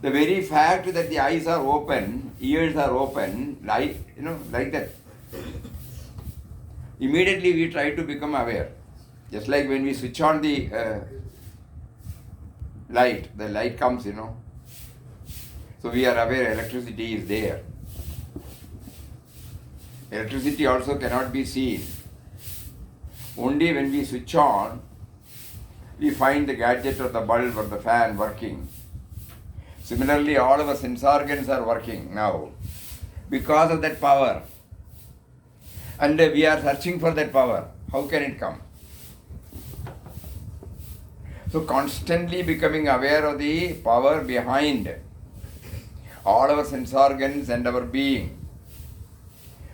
The very fact that the eyes are open, ears are open, like that. Immediately we try to become aware. Just like when we switch on the light comes, So we are aware electricity is there. Electricity also cannot be seen. Only when we switch on, we find the gadget or the bulb or the fan working. Similarly, all our sense organs are working now because of that power. And we are searching for that power. How can it come? So constantly becoming aware of the power behind all our sense organs and our being.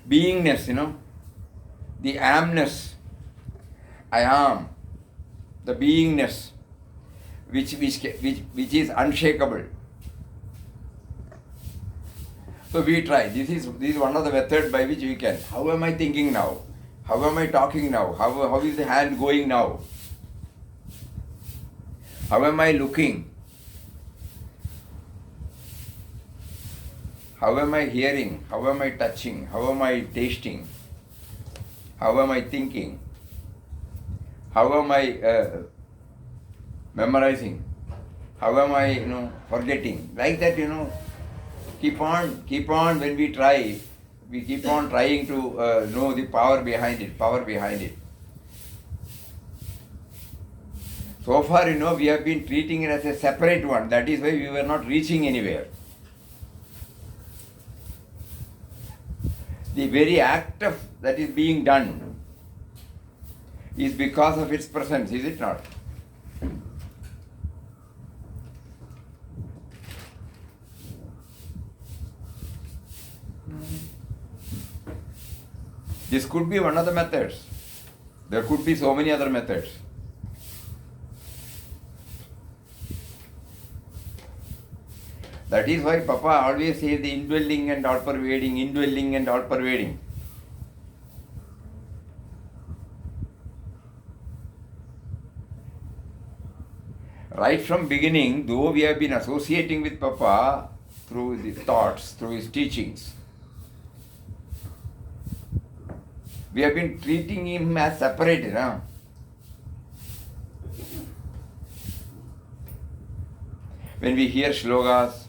Beingness, the amness. I am. The beingness which is unshakable. So we try. This is one of the methods by which we can. How am I thinking now? How am I talking now? How is the hand going now? How am I looking? How am I hearing? How am I touching? How am I tasting? How am I thinking? How am I memorizing? How am I, forgetting? Like that, keep on when we try, we keep on trying to know the power behind it. So far, we have been treating it as a separate one. That is why we were not reaching anywhere. The very act of that is being done is because of its presence, is it not? This could be one of the methods. There could be so many other methods. That is why Papa always says the indwelling and all pervading. Right from beginning, though we have been associating with Papa through his thoughts, through his teachings, we have been treating him as separate, When we hear shlokas,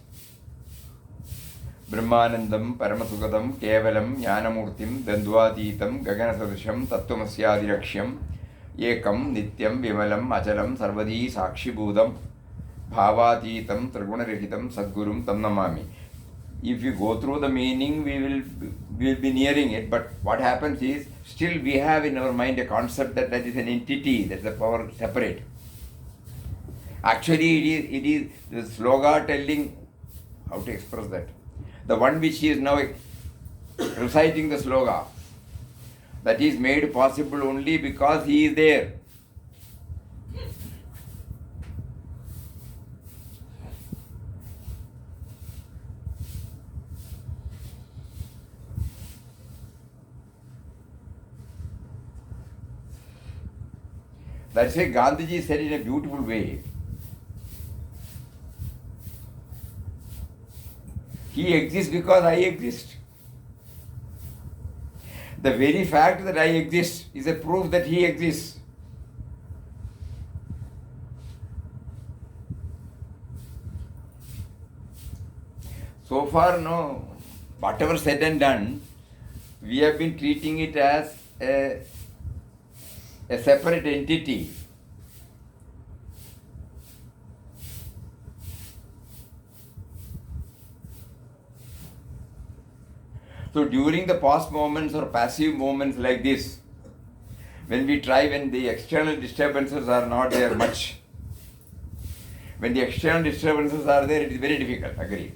Brahmanandam, Paramasukadam, Kevalam, Jnanamurtim, Dandvatitam, Gaganasadrisham, Tattvamasyadiraksham, Ekam, Nityam, Vimalam, Achalam, Sarvadi, Sakshibhudam, Bhavatitam, Triguna-rahitam, Sadgurum, Tam Namami. If you go through the meaning, we will be nearing it, but what happens is, still we have in our mind a concept that is an entity, that is a power separate. Actually, it is the sloga telling how to express that. The one which he is now reciting the sloga, that is made possible only because he is there. That's why Gandhiji said in a beautiful way, he exists because I exist. The very fact that I exist is a proof that he exists. So far, whatever said and done, we have been treating it as a separate entity. So during the past moments or passive moments like this, when the external disturbances are not there much, when the external disturbances are there, it is very difficult, agree.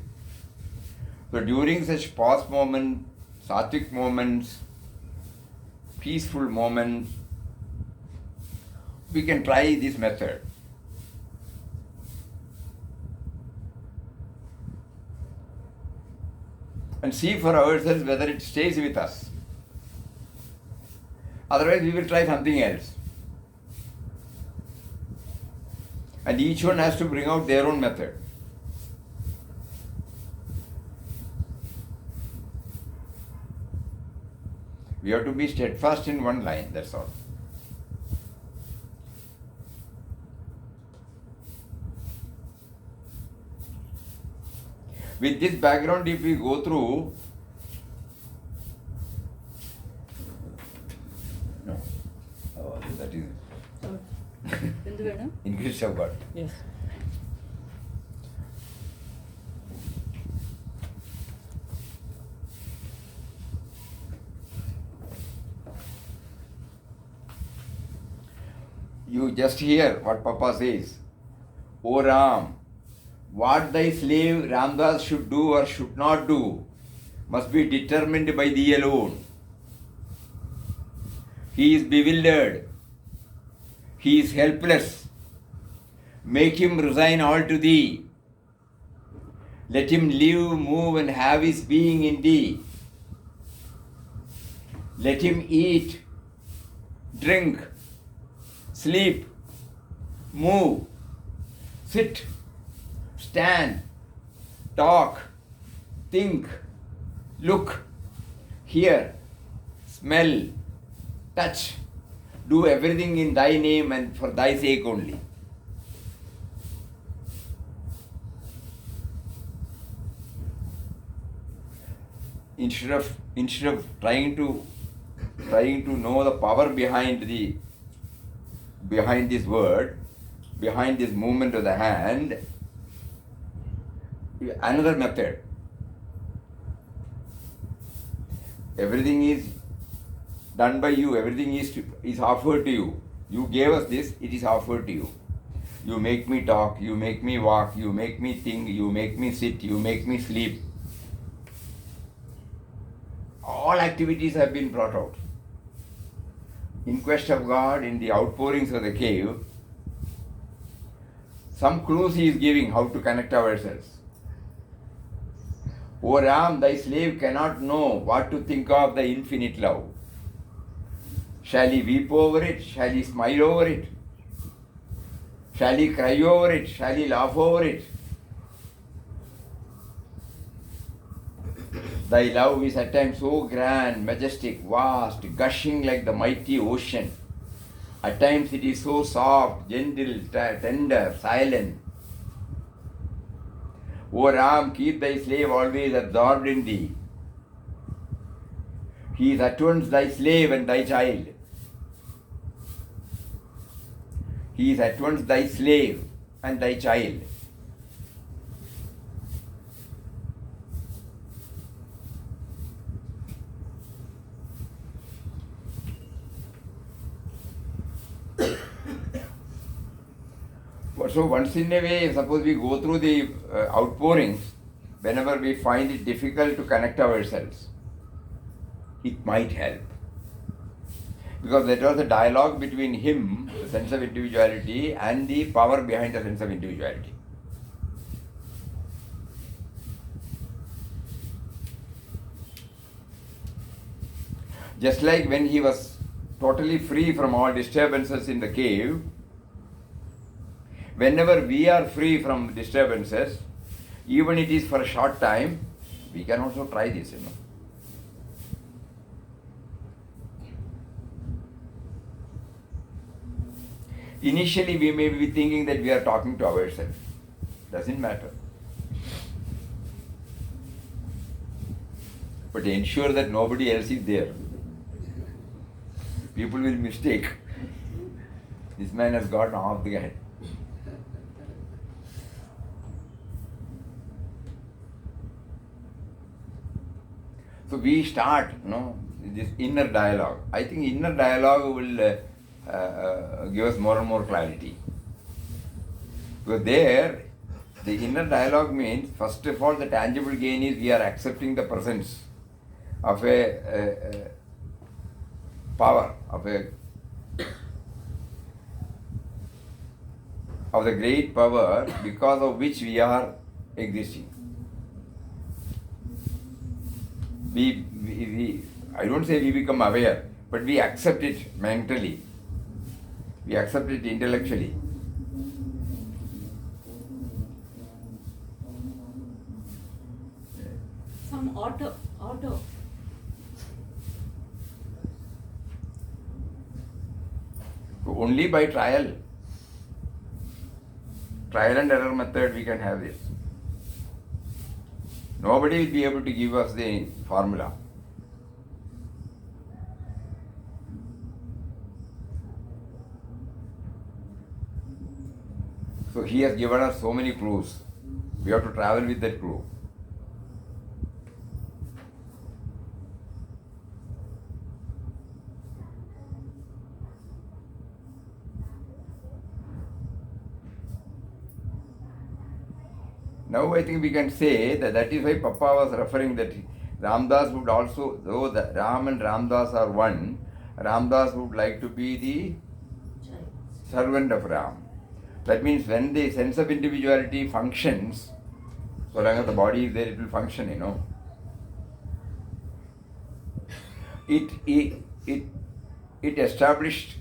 So during such past moments, sattvic moments, peaceful moments, we can try this method. And see for ourselves whether it stays with us. Otherwise, we will try something else. And each one has to bring out their own method. We have to be steadfast in one line, that's all. With this background, if we go through, no, that is English of God. Yes. You just hear what Papa says. O Ram, what thy slave Ramdas should do or should not do must be determined by thee alone. He is bewildered. He is helpless. Make him resign all to thee. Let him live, move, and have his being in thee. Let him eat, drink, sleep, move, sit, stand, talk, think, look, hear, smell, touch. Do everything in thy name and for thy sake only. Instead of trying to know the power behind this word, behind this movement of the hand, another method. Everything is done by you, everything is offered to you. You gave us this, it is offered to you. You make me talk, you make me walk, you make me think, you make me sit, you make me sleep. All activities have been brought out. In quest of God, in the outpourings of the cave, some clues he is giving how to connect ourselves. O Ram, thy slave cannot know what to think of the infinite love. Shall he weep over it? Shall he smile over it? Shall he cry over it? Shall he laugh over it? Thy love is at times so grand, majestic, vast, gushing like the mighty ocean. At times it is so soft, gentle, tender, silent. O Ram, keep thy slave always absorbed in thee. He is at once thy slave and thy child. He is at once thy slave and thy child. So once in a way, suppose we go through the outpourings, whenever we find it difficult to connect ourselves, it might help. Because there was a dialogue between him, the sense of individuality, and the power behind the sense of individuality. Just like when he was totally free from all disturbances in the cave, whenever we are free from disturbances, even it is for a short time, we can also try this, Initially, we may be thinking that we are talking to ourselves. Doesn't matter. But ensure that nobody else is there. People will mistake. This man has gotten off the head. So we start, this inner dialogue. I think inner dialogue will give us more and more clarity. Because there, the inner dialogue means, first of all, the tangible gain is we are accepting the presence of a power, of the great power because of which we are existing. I don't say we become aware, but we accept it mentally. We accept it intellectually. Some auto. only by trial and error method we can have this. Nobody will be able to give us the formula. So he has given us so many clues. We have to travel with that clue. Now I think we can say that is why Papa was referring that Ramdas would also, though the Ram and Ramdas are one, Ramdas would like to be the servant of Ram. That means when the sense of individuality functions, so long as the body is there, it will function, you know. It established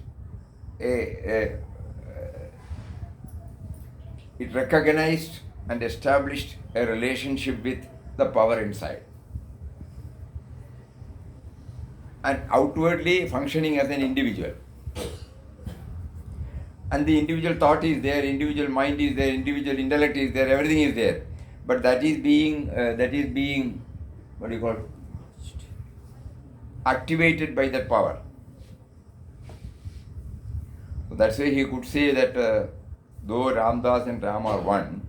it recognized and established a relationship with the power inside. And outwardly functioning as an individual. And the individual thought is there, individual mind is there, individual intellect is there, everything is there. But that is being, what do you call it? Activated by that power. So that's why he could say that though Ramdas and Ram are one,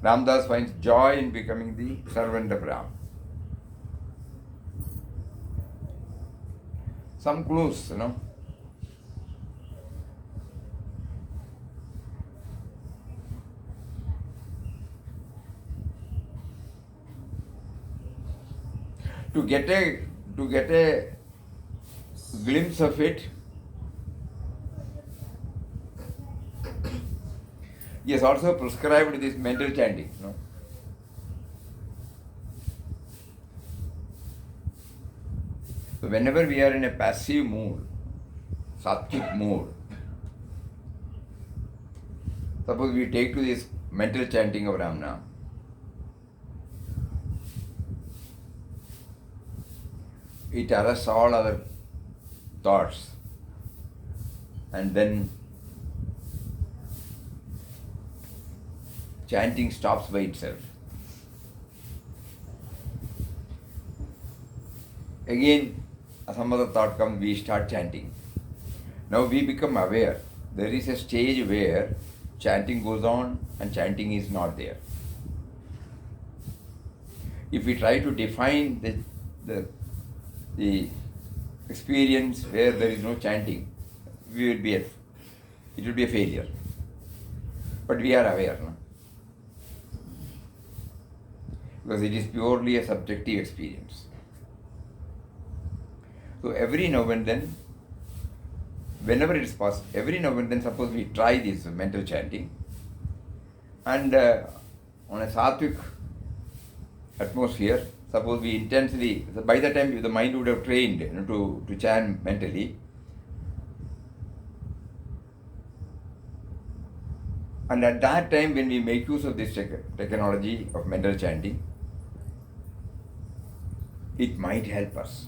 Ramdas finds joy in becoming the servant of Ram. Some clues, you know. To get a glimpse of it, he has also prescribed this mental chanting. No? So whenever we are in a passive mood, sattvic mood, suppose we take to this mental chanting of Ramna, it arrests all other thoughts, and then chanting stops by itself. Again, some other thought comes, we start chanting. Now we become aware. There is a stage where chanting goes on and chanting is not there. If we try to define the experience where there is no chanting, it will be a failure. But we are aware, no? Because it is purely a subjective experience. So every now and then, whenever it is possible, every now and then, suppose we try this mental chanting, and on a sattvic atmosphere, suppose we intensely, by the time the mind would have trained, you know, to chant mentally, and at that time when we make use of this technology of mental chanting, it might help us.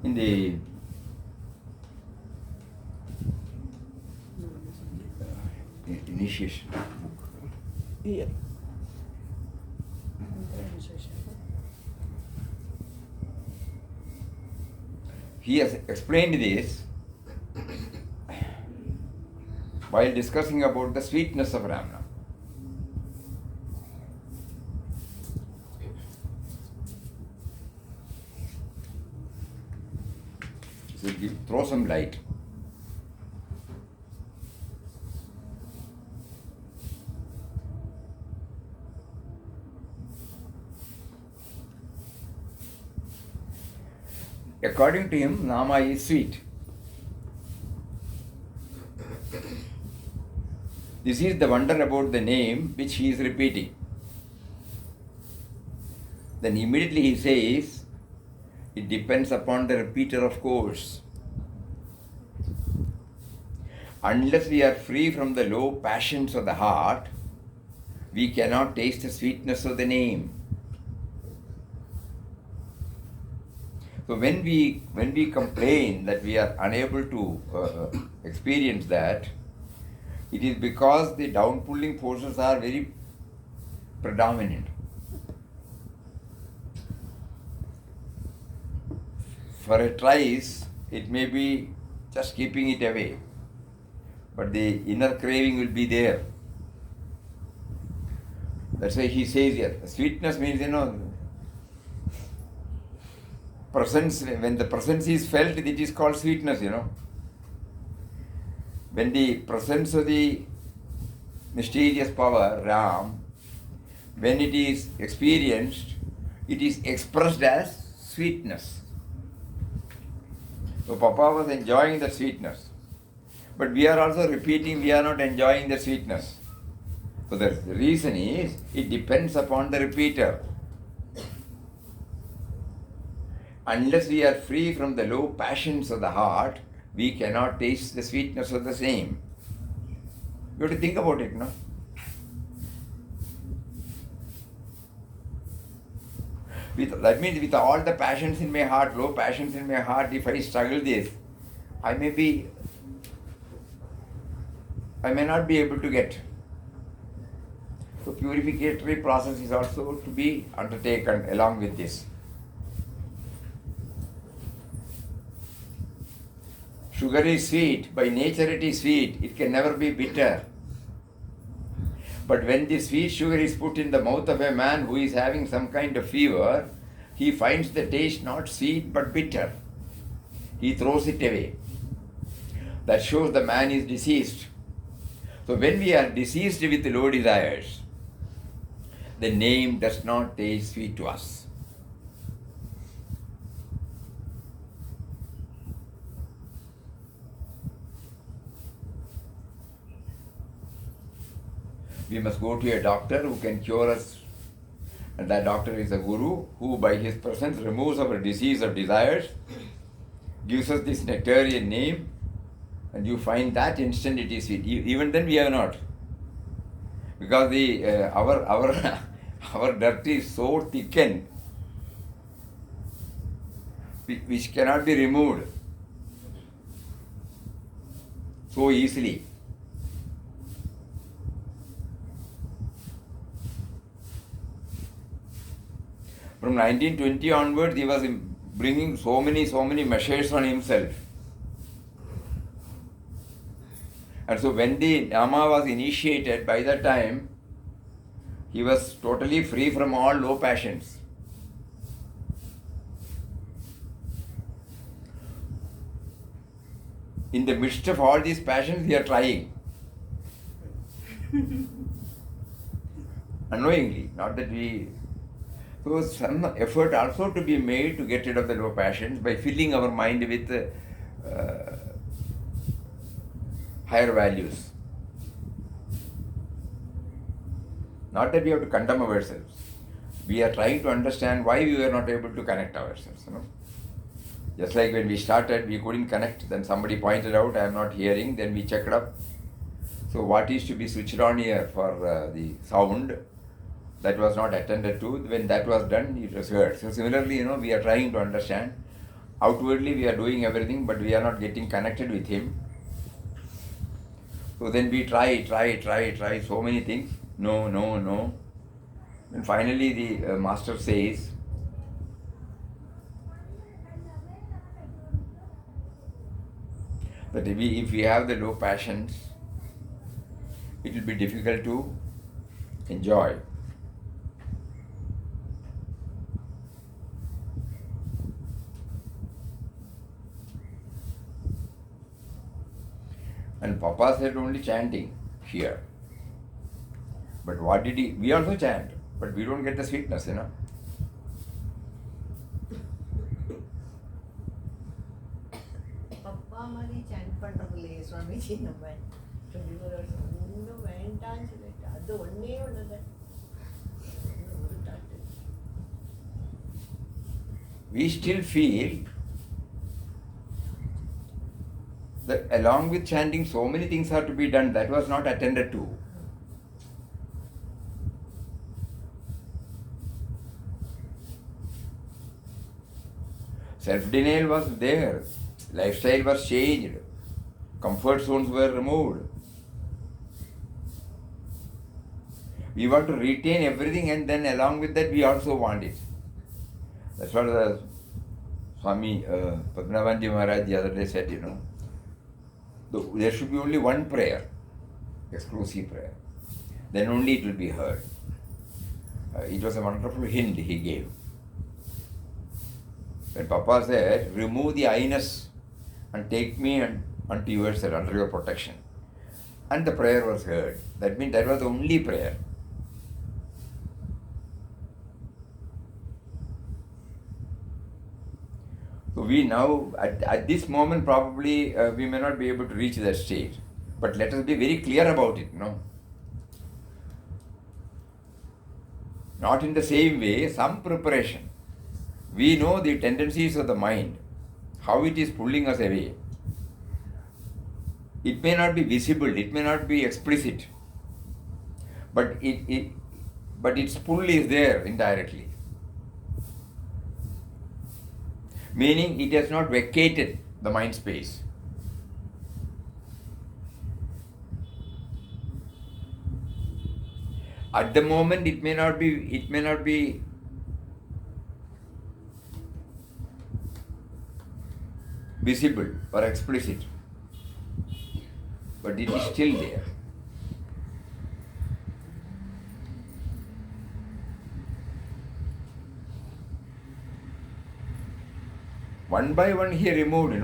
In the initiation book. Yeah. He has explained this while discussing about the sweetness of Ramna. So throw some light. According to him, Nama is sweet. This is the wonder about the name which he is repeating. Then immediately he says, it depends upon the repeater, of course. Unless we are free from the low passions of the heart, we cannot taste the sweetness of the name. So when we complain that we are unable to experience that, it is because the down-pulling forces are very predominant. For a trice, it may be just keeping it away, but the inner craving will be there. That's why he says here, sweetness means, presence. When the presence is felt, it is called sweetness, When the presence of the mysterious power, Ram, when it is experienced, it is expressed as sweetness. So Papa was enjoying the sweetness. But we are also repeating, we are not enjoying the sweetness. So the reason is, it depends upon the repeater. Unless we are free from the low passions of the heart, we cannot taste the sweetness of the same. You have to think about it, no? That means with all the passions in my heart, low passions in my heart, if I struggle this, I may not be able to get. So purificatory process is also to be undertaken along with this. Sugar is sweet, by nature it is sweet, it can never be bitter. But when the sweet sugar is put in the mouth of a man who is having some kind of fever, he finds the taste not sweet but bitter. He throws it away. That shows the man is diseased. So when we are diseased with low desires, the name does not taste sweet to us. We must go to a doctor who can cure us, and that doctor is a guru who by his presence removes our disease of desires, gives us this nectarian name, and you find that instant it is sweet. Even then we have not, because our dirt is so thickened which cannot be removed so easily. From 1920 onwards, he was bringing so many measures on himself. And so when the Nama was initiated, by that time, he was totally free from all low passions. In the midst of all these passions, we are trying. Unknowingly, not that we... So some effort also to be made to get rid of the low passions by filling our mind with higher values. Not that we have to condemn ourselves. We are trying to understand why we were not able to connect ourselves. Just like when we started, we couldn't connect. Then somebody pointed out, I am not hearing. Then we checked up. So what is to be switched on here for the sound? That was not attended to. When that was done, it was heard. So similarly, we are trying to understand. Outwardly, we are doing everything, but we are not getting connected with Him. So then we try so many things. No. And finally, the Master says, that if we have the low passions, it will be difficult to enjoy. And Papa said only chanting here. But what did he... We also chant, but we don't get the sweetness, Papa Mari chant Pandavale, Swamiji no man. 24 hours. No man dance like that. One day or that. We still feel That along with chanting, so many things have to be done. That was not attended to. Self-denial was there. Lifestyle was changed. Comfort zones were removed. We want to retain everything, and then along with that we also want it. That's what the Swami Padmanabhanji Maharaj the other day said, there should be only one prayer, exclusive prayer. Then only it will be heard. It was a wonderful hint he gave. When Papa said, remove the I-ness and take me unto yourself, under your protection. And the prayer was heard. That means that was the only prayer. So we now, at this moment, probably we may not be able to reach that stage. But let us be very clear about it, Not in the same way, some preparation. We know the tendencies of the mind, how it is pulling us away. It may not be visible, it may not be explicit, but its pull is there indirectly. Meaning it has not vacated the mind space. At the moment it may not be visible or explicit, but it is still there. One by one he removed,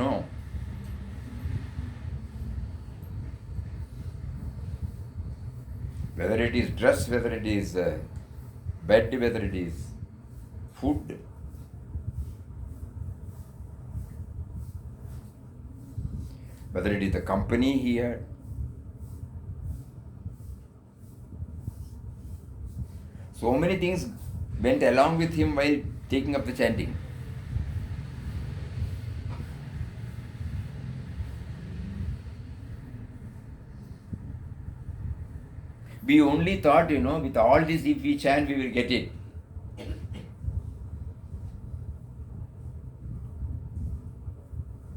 Whether it is dress, whether it is bed, whether it is food. Whether it is the company he had. So many things went along with him while taking up the chanting. We only thought, with all this, if we chant, we will get it.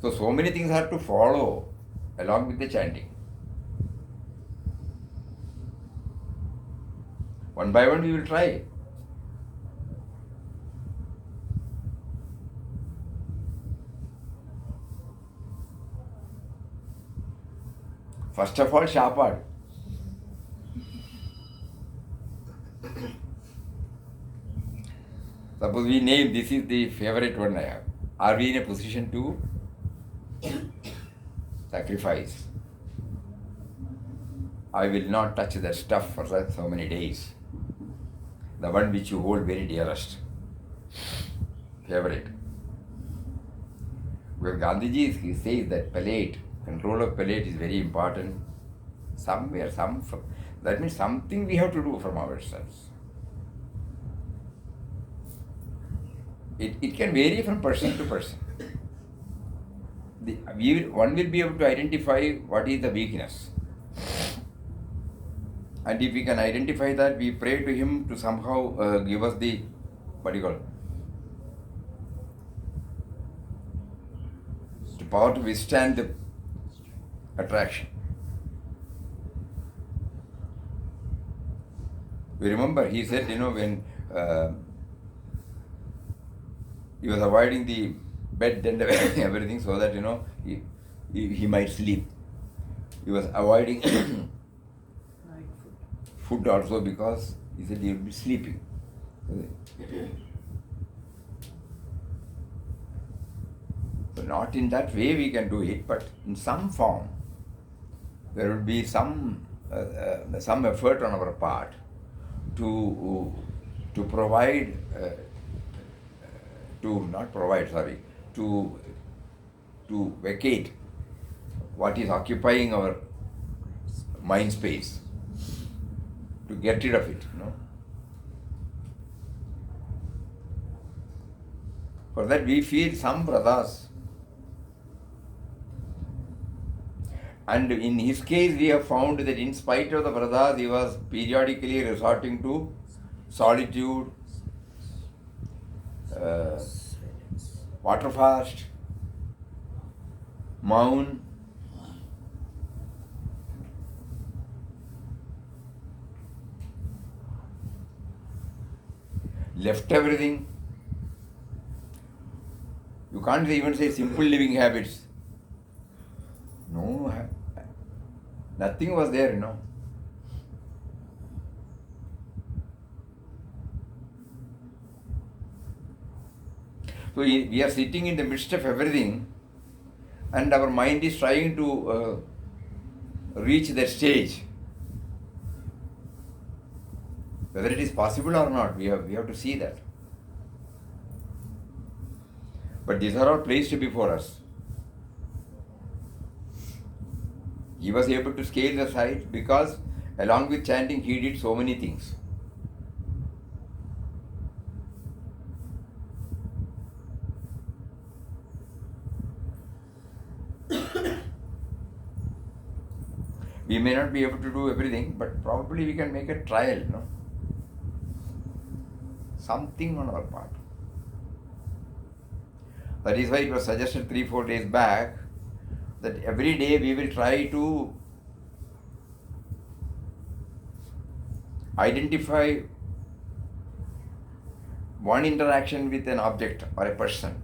So many things have to follow along with the chanting. One by one we will try. First of all, Shapad. Suppose we name, this is the favorite one I have. Are we in a position to sacrifice? I will not touch that stuff for so many days. The one which you hold very dearest. Favorite. Where Gandhiji he says that palate, control of palate is very important. That means something we have to do from ourselves. It can vary from person to person. One will be able to identify what is the weakness. And if we can identify that, we pray to him to somehow give us the, the power to withstand the attraction. We remember he said, when he was avoiding the bed and everything so that, he might sleep. He was avoiding food also because he said he will be sleeping. So not in that way we can do it, but in some form there will be some effort on our part to provide, to vacate what is occupying our mind space, to get rid of it, For that we feel some brothers And in his case, we have found that in spite of the vratas, he was periodically resorting to solitude, water fast, maun. Left everything. You can't even say simple living habits. No, nothing was there, So we are sitting in the midst of everything, and our mind is trying to reach that stage. Whether it is possible or not, we have to see that. But these are all placed before us. He was able to scale the height because along with chanting he did so many things. We may not be able to do everything, but probably we can make a trial, Something on our part. That is why it was suggested 3-4 days back that every day we will try to identify one interaction with an object or a person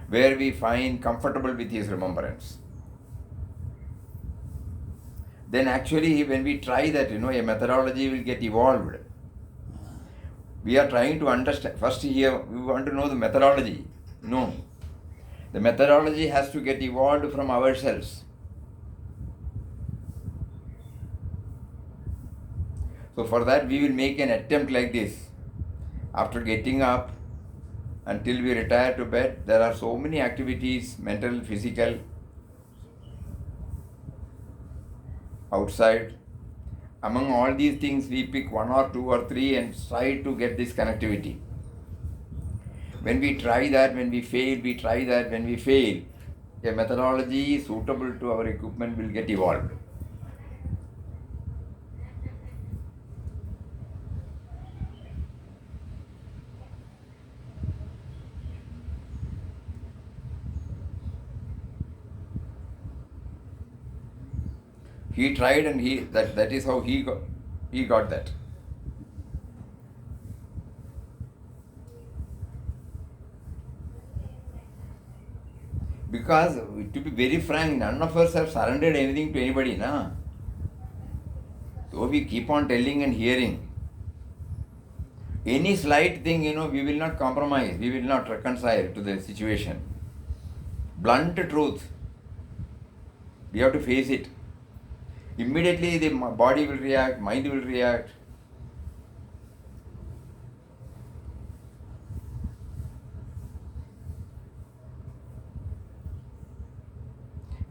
where we find comfortable with his remembrance. Then actually when we try that, a methodology will get evolved. We are trying to understand. First here, we want to know the methodology. No. The methodology has to get evolved from ourselves. So for that, we will make an attempt like this. After getting up, until we retire to bed, there are so many activities, mental, physical, outside. Among all these things, we pick 1 or 2 or 3 and try to get this connectivity. When we try that, when we fail, we try that, when we fail, a methodology suitable to our equipment will get evolved. He tried and that is how he got that. Because to be very frank, none of us have surrendered anything to anybody, na? So we keep on telling and hearing. Any slight thing, we will not compromise, we will not reconcile to the situation. Blunt truth. We have to face it. Immediately the body will react, mind will react.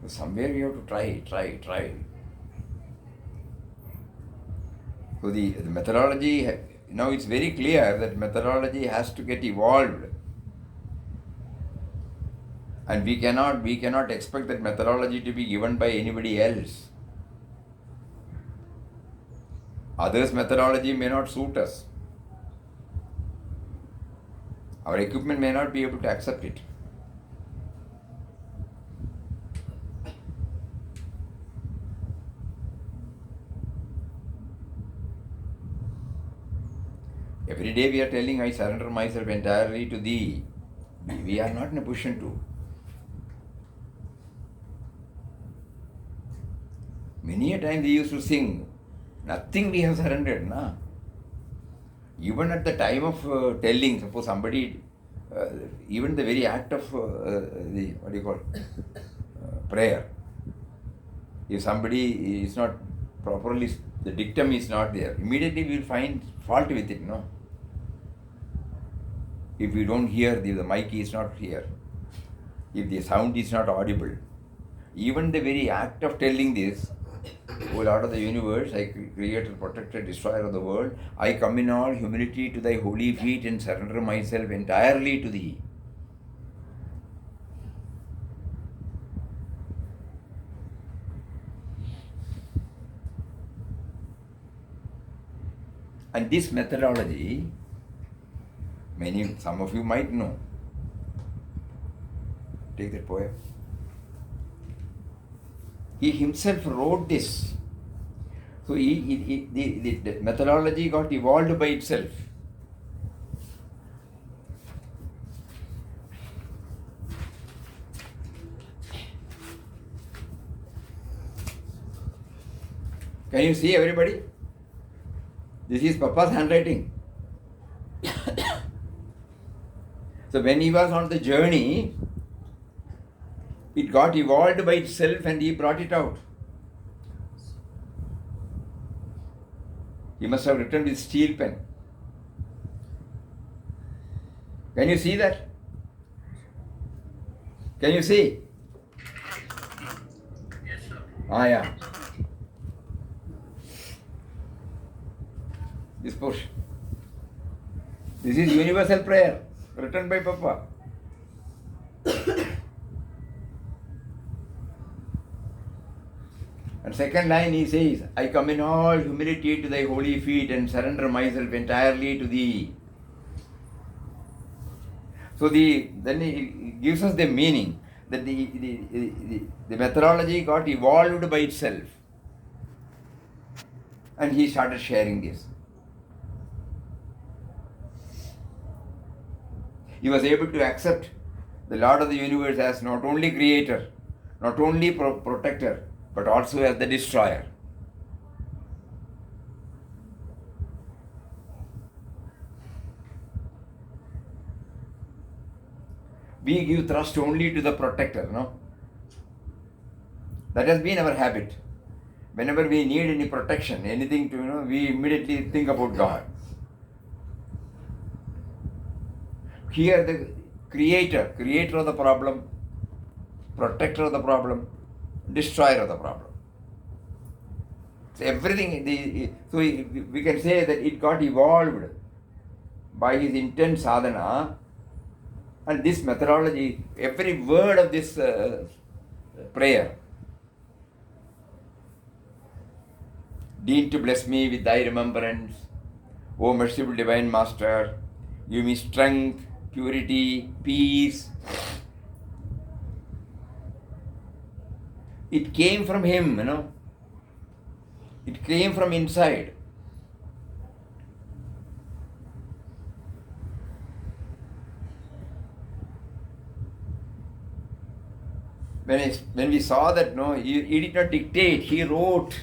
Somewhere we have to try. So the methodology, now it's very clear that methodology has to get evolved. And we cannot expect that methodology to be given by anybody else. Others' methodology may not suit us. Our equipment may not be able to accept it. Every day we are telling, I surrender myself entirely to Thee. We are not in a position to. Many a time we used to sing, nothing we have surrendered, na? Even at the time of telling, suppose somebody, even the very act of prayer, if somebody is not properly, the dictum is not there, immediately we will find fault with it, no? If we don't hear, the mic is not here, if the sound is not audible, even the very act of telling this, O Lord of the universe, I creator, protector, destroyer of the world, I come in all humility to Thy holy feet and surrender myself entirely to Thee. And this methodology, some of you might know. Take that poem. He himself wrote this. So the methodology got evolved by itself. Can you see, everybody? This is Papa's handwriting. So when he was on the journey, it got evolved by itself and he brought it out. He must have written with steel pen. Can you see that? Can you see? Yes, sir. Yeah. This portion. This is universal prayer written by Papa. And second line he says, I come in all humility to thy holy feet and surrender myself entirely to thee. So then he gives us the meaning that the methodology got evolved by itself. And he started sharing this. He was able to accept the Lord of the universe as not only creator, not only protector, but also as the destroyer. We give thrust only to the protector, no? That has been our habit. Whenever we need any protection, anything to, we immediately think about God. Here the creator of the problem, protector of the problem, destroyer of the problem. So everything, so we can say that it got evolved by his intense sadhana, and this methodology, every word of this prayer, deign to bless me with thy remembrance, O merciful divine master, give me strength, purity, peace. It came from him, It came from inside. When we saw that, he did not dictate, he wrote.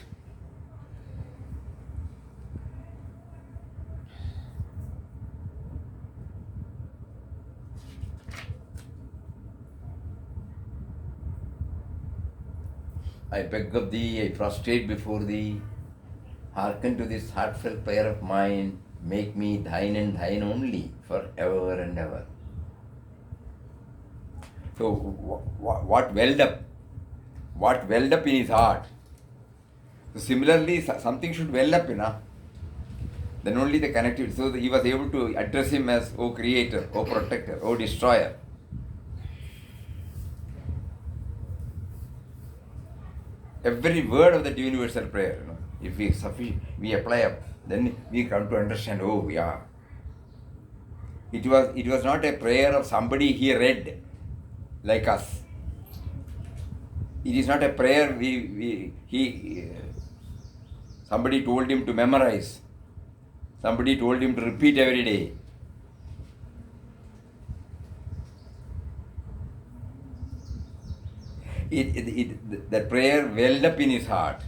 I beg of thee, I prostrate before thee, hearken to this heartfelt prayer of mine, make me thine and thine only, for ever and ever. So what welled up in his heart. So similarly, something should well up, Then only the connectivity. So he was able to address him as, O Creator, O Protector, O Destroyer. Every word of that universal prayer, if we apply up, then we come to understand, oh yeah. It was not a prayer of somebody he read like us. It is not a prayer somebody told him to memorize. Somebody told him to repeat every day. The prayer welled up in his heart.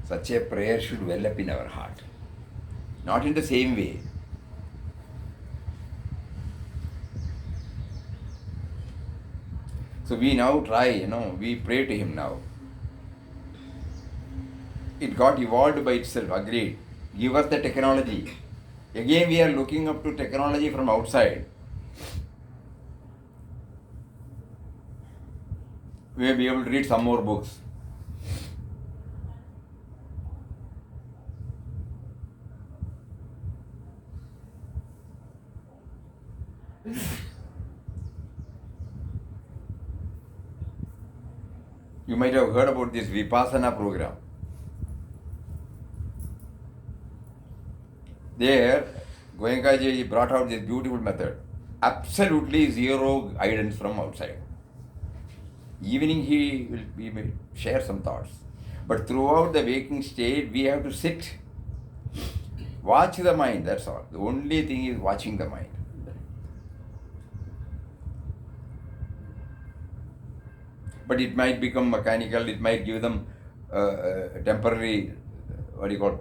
Such a prayer should well up in our heart. Not in the same way. So we now try, we pray to him now. It got evolved by itself, agreed. Give us the technology. Again, we are looking up to technology from outside. We may be able to read some more books. You might have heard about this Vipassana program. There, Goenkaji brought out this beautiful method. Absolutely zero guidance from outside. Evening he will share some thoughts. But throughout the waking state, we have to sit, watch the mind, that's all. The only thing is watching the mind. But it might become mechanical, it might give them temporary,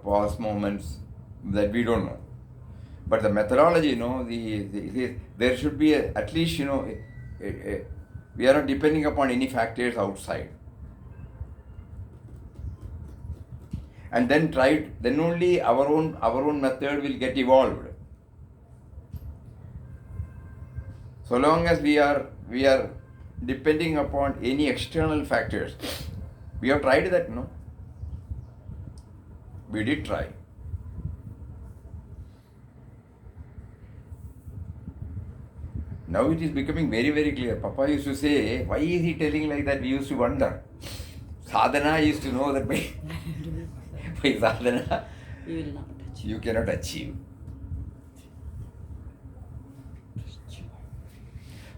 pause moments that we don't know. But the methodology, there should be at least, we are not depending upon any factors outside. And then only our own method will get evolved. So long as we are depending upon any external factors, we have tried that, no? We did try. Now it is becoming very, very clear. Papa used to say, why is he telling like that? We used to wonder. Sadhana used to know that by sadhana, you cannot achieve.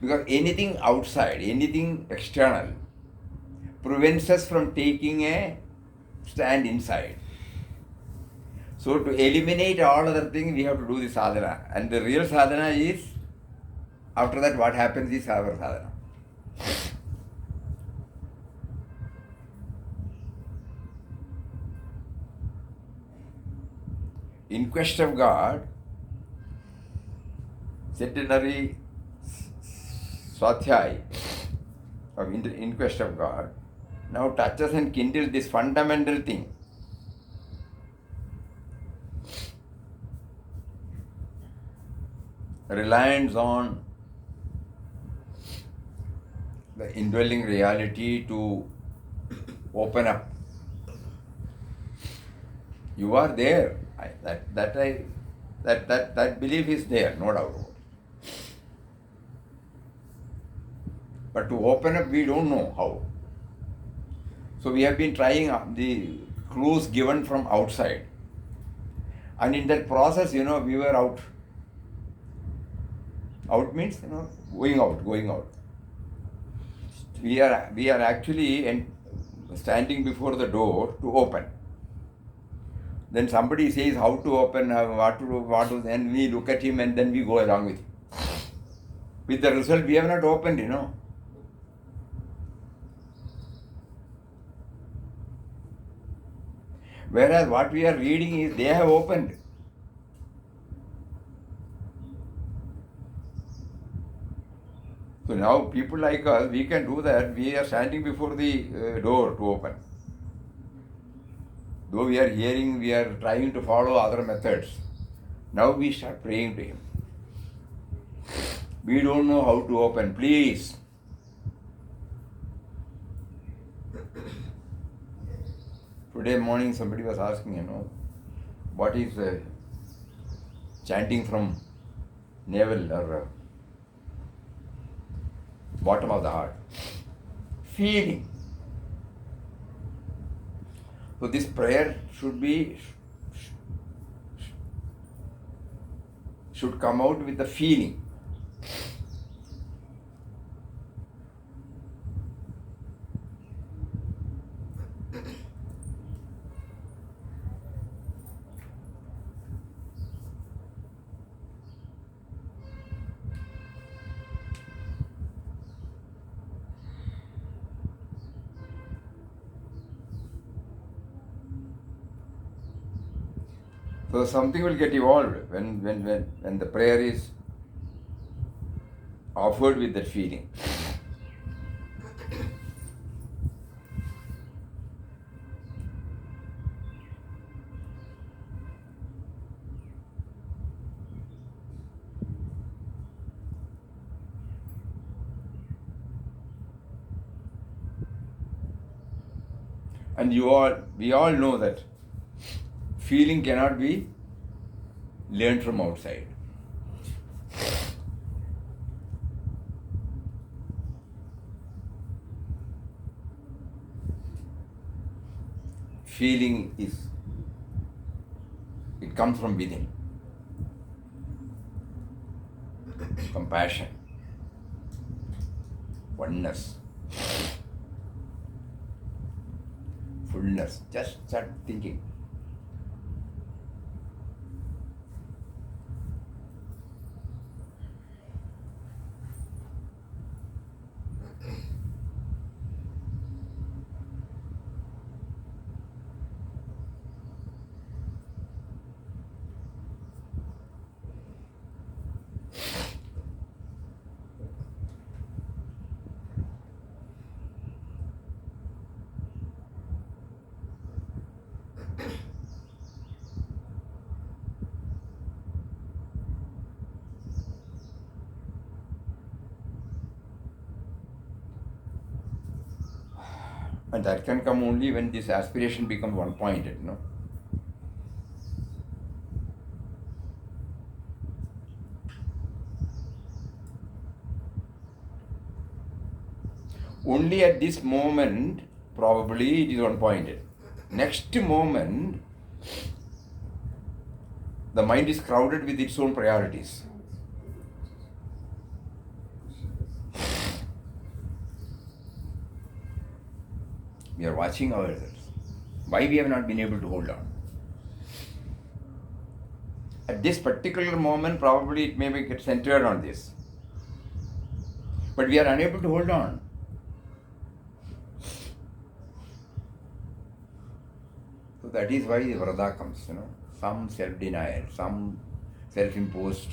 Because anything outside, anything external, prevents us from taking a stand inside. So to eliminate all other things, we have to do the sadhana. And the real sadhana is, after that what happens is our sadhana. In Quest of God, centenary Swadhyay of In Quest of God now touches and kindles this fundamental thing. Reliance on the indwelling reality to open up. You are there. That belief is there, no doubt. But to open up, we don't know how. So we have been trying the clues given from outside. And in that process, we were out. Out means, going out. We are actually standing before the door to open. Then somebody says how to open, what to, and we look at him and then we go along with him. With the result, we have not opened, Whereas what we are reading is they have opened. So now people like us, we can do that. We are standing before the door to open. Though we are hearing, we are trying to follow other methods. Now we start praying to him. We don't know how to open. Please. Today morning somebody was asking, what is chanting from navel or bottom of the heart? Feeling. So this prayer should come out with the feeling. So something will get evolved when the prayer is offered with that feeling. And we all know that feeling cannot be learned from outside. feeling it comes from within. Compassion, oneness, fullness. Just start thinking. And that can come only when this aspiration becomes one-pointed, no? Only at this moment, probably it is one-pointed. Next moment, the mind is crowded with its own priorities. We are watching ourselves. Why we have not been able to hold on? At this particular moment, probably it may get centered on this. But we are unable to hold on. So that is why the vrada comes, some self-denial, some self-imposed.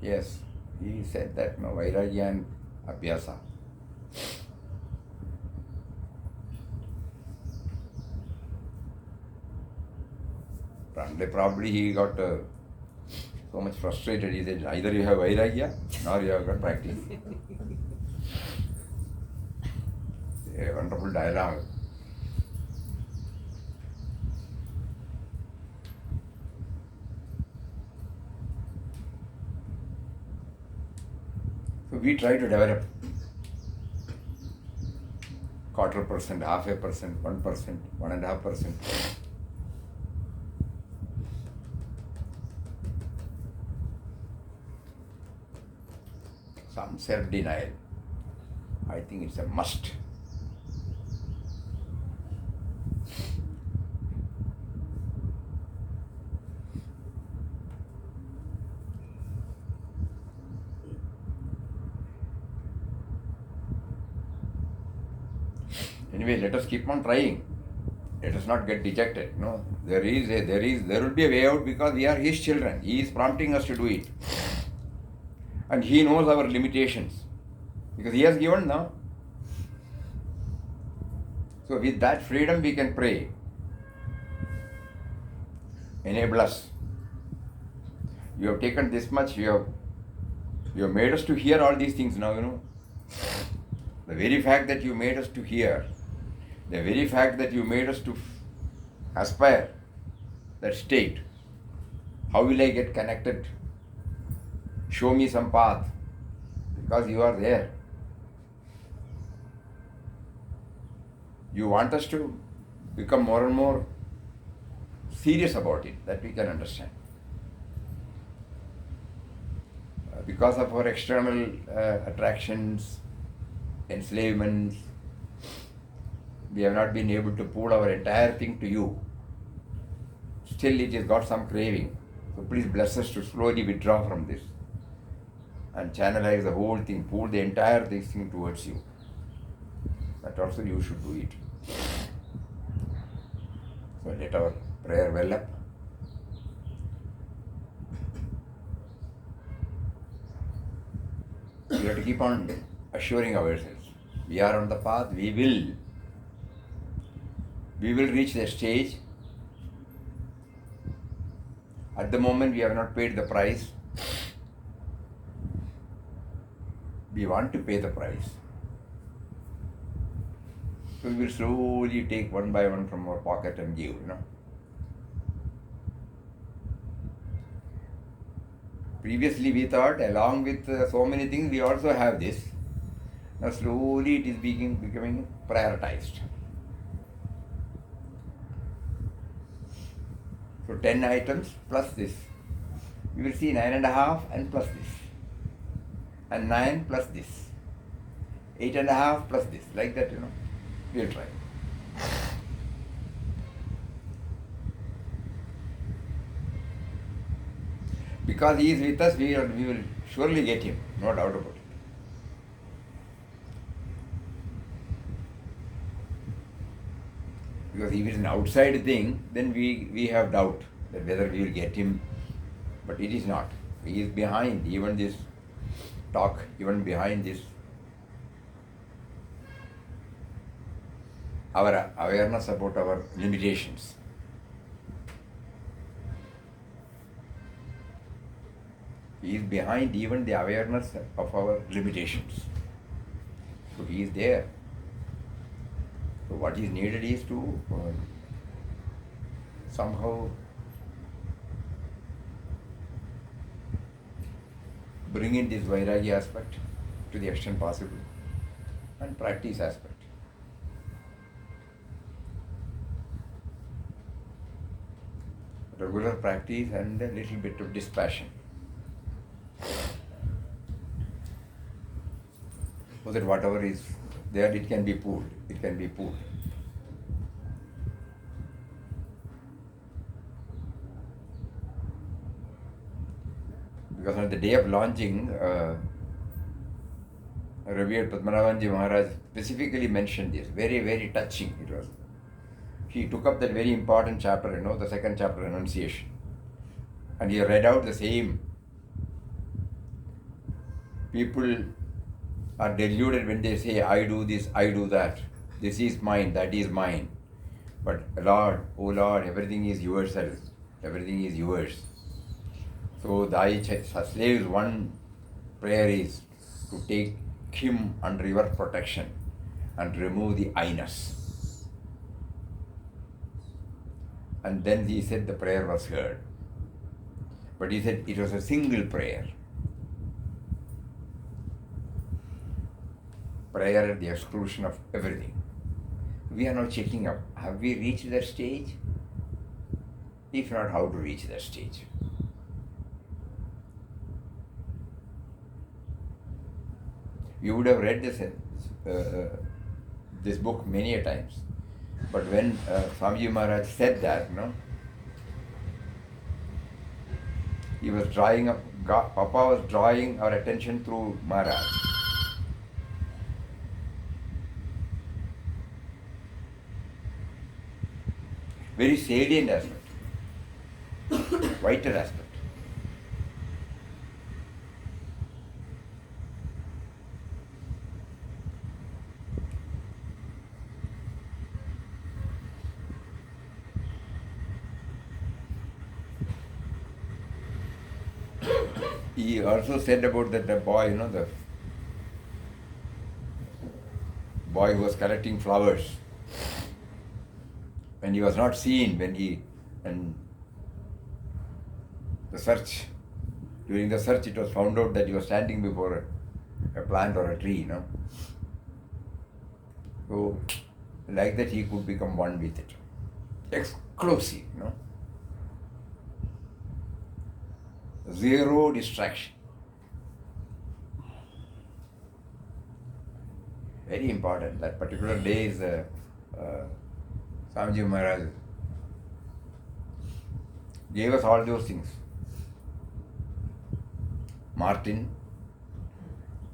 Yes, he said that, Vairagya and Abhyasa. Probably he got so much frustrated, he said, either you have Vairagya or you have got practice. A wonderful dialogue. So we try to develop 0.25%, 0.5%, 1%, 1.5%. Some self-denial. I think it's a must. Anyway, let us keep on trying. Let us not get dejected. No, there will be a way out because we are His children. He is prompting us to do it. And He knows our limitations because He has given now. So with that freedom we can pray. Enable us. You have taken this much, you have made us to hear all these things now, The very fact that you made us to hear, the very fact that you made us to aspire that state, how will I get connected? Show me some path, because you are there. You want us to become more and more serious about it, that we can understand. Because of our external attractions, enslavements, we have not been able to pull our entire thing to you. Still it has got some craving. So please bless us to slowly withdraw from this and channelize the whole thing, pull the entire thing towards you. That also you should do it. So let our prayer well up. We have to keep on assuring ourselves. We are on the path, we will reach the stage. At the moment we have not paid the price. We want to pay the price. So we will slowly take one by one from our pocket and give, Previously we thought along with so many things we also have this. Now slowly it is becoming prioritized. So 10 items plus this. You will see 9.5 and plus this. And 9 plus this. 8.5 plus this. Like that, we will try. Because he is with us, we will surely get him, no doubt about it. Because if it is an outside thing, then we have doubt that whether we will get him, but it is not. He is behind even this talk, even behind this. Our awareness about our limitations. He is behind even the awareness of our limitations. So he is there. So what is needed is to somehow bring in this Vairagya aspect to the extent possible and practice aspect. Regular practice and a little bit of dispassion. So that whatever is there, it can be pulled. It can be pulled. Because on the day of launching, Revered Padmanabhanji Maharaj specifically mentioned this. Very, very touching it was. He took up that very important chapter, the second chapter, Enunciation. And he read out the same. People are deluded when they say, I do this, I do that. This is mine, that is mine. But Lord, oh Lord, everything is yours. Everything is yours. So thy slave's one prayer is to take him under your protection and remove the I-ness. And then he said the prayer was heard. But he said it was a single prayer. Prayer at the exclusion of everything. We are now checking up. Have we reached that stage? If not, how to reach that stage? You would have read this book many a times. But when Swamiji Maharaj said that, he was Papa was drawing our attention through Maharaj. Very salient aspect, vital aspect. He also said about that the boy, the boy who was collecting flowers. When he was not seen, during the search it was found out that he was standing before a plant or a tree, So, like that he could become one with it. Exclusive, Zero distraction. Very important. That particular day is Swamiji Maharaj gave us all those things. Martin,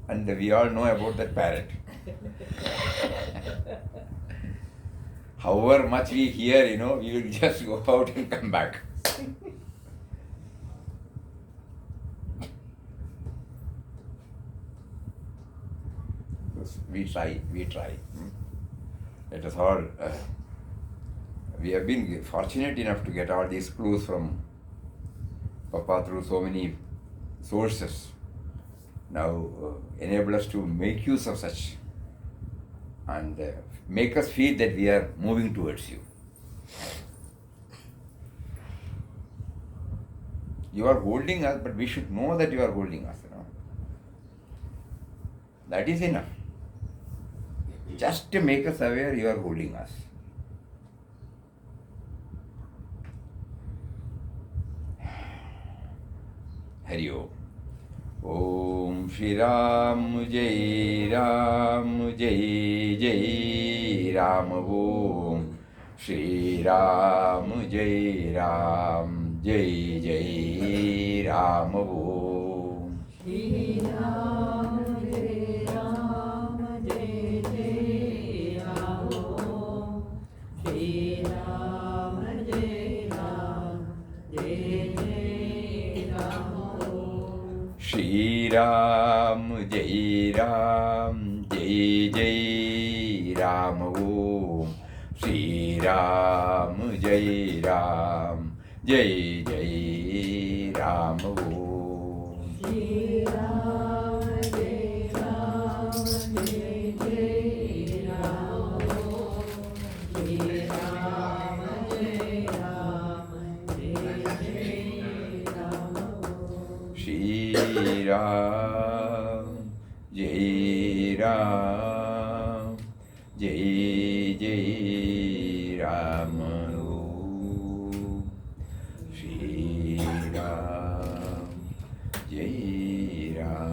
and we all know about that parrot. However much we hear, we will just go out and come back. We try. Let us all, we have been fortunate enough to get all these clues from Papa through so many sources. Now enable us to make use of such and make us feel that we are moving towards you. You are holding us, but we should know that you are holding us. That is enough. Just to make us aware you are holding us. Hari Om. Om Shri Ram Jai Ram Jai Jai Ram Om Shri Ram Jai Ram Jai Jai Ram Om Shri Ram Jai Ram Jai Jai Ram Om Shri Ram Jai Ram Jai Jai Ram Om Shri Ram Jai Ram Jai Jai Ram Om Shri Ram Jai Ram Jai Jai Ram Om Shri Ram Jai Ram Jai Jai Ram Om Shri Ram Jai Ram Jai Jai Ram Om Shri Ram Jai Ram Jai Jai Ram Om Shri Ram Jai Ram